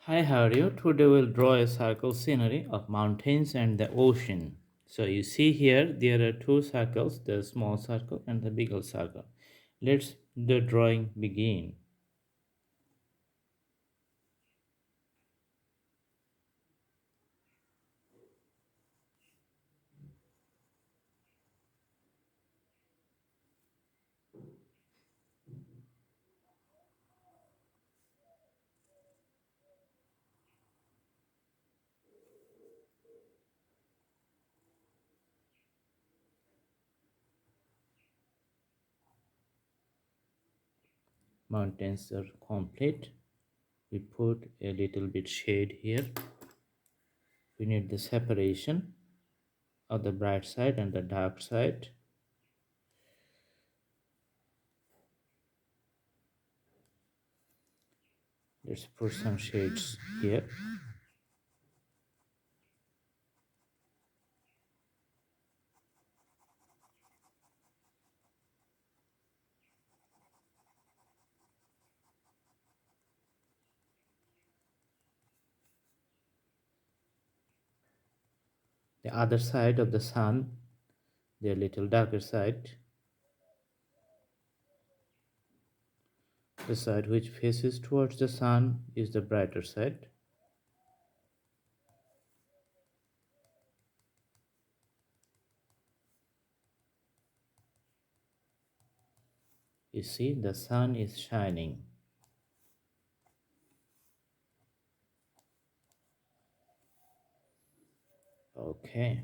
Hi, how are you? Today we'll draw a circle scenery of mountains and the ocean. So you see here there are two circles, the small circle and the bigger circle. Let's the drawing begin. Mountains are complete. We put a little bit shade here. We need the separation of the bright side and the dark side. Let's put some shades here. The other side of the sun, the little darker side, the side which faces towards the sun is the brighter side. You see, the sun is shining. Okay.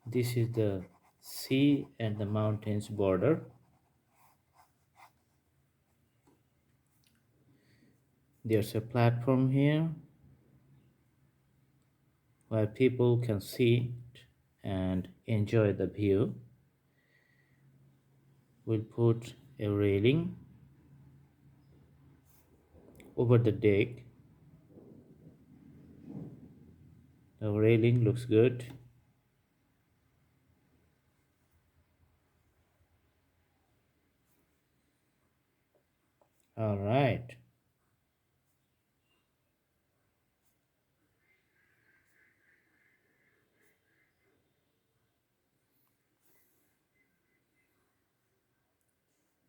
This is the sea and the mountains border. There's a platform here where people can sit and enjoy the view. We'll put a railing over the deck. The railing looks good. All right.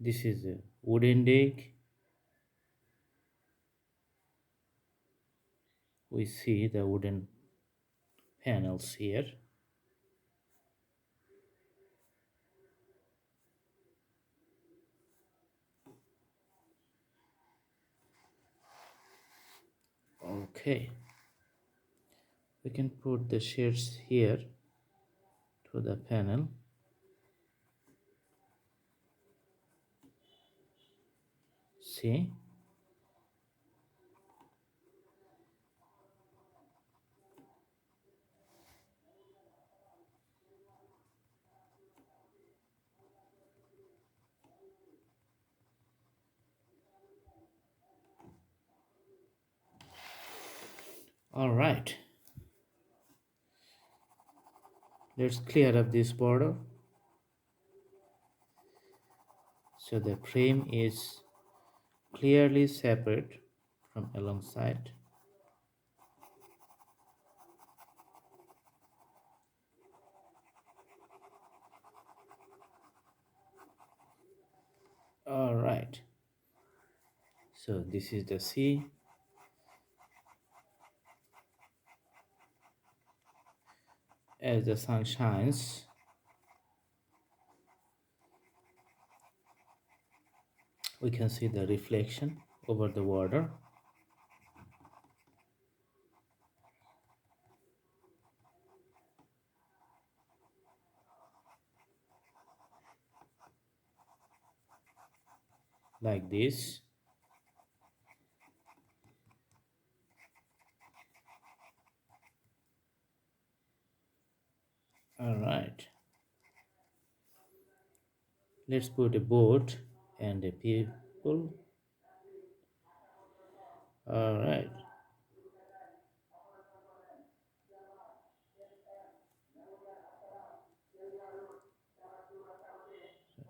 This is a wooden deck. We see the wooden panels here. Okay. We can put the shades here to the panel. See? All right. Let's clear up this border. So the frame is clearly separate from alongside. All right. So this is the sea. As the sun shines, we can see the reflection over the water. Like this. All right. Let's put a boat and a people. All right.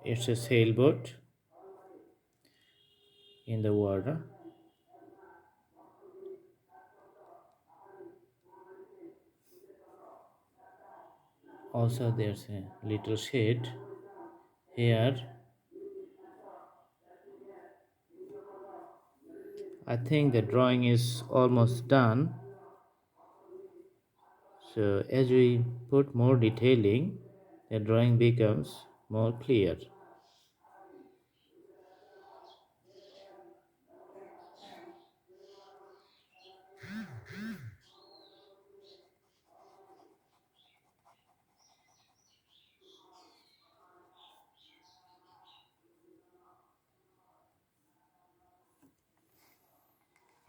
It's a sailboat in the water. Also, there's a little shade here. I think the drawing is almost done. So as we put more detailing, the drawing becomes more clear.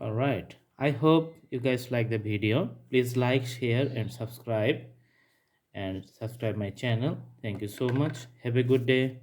Alright, I hope you guys like the video. Please like, share and subscribe my channel. Thank you so much. Have a good day.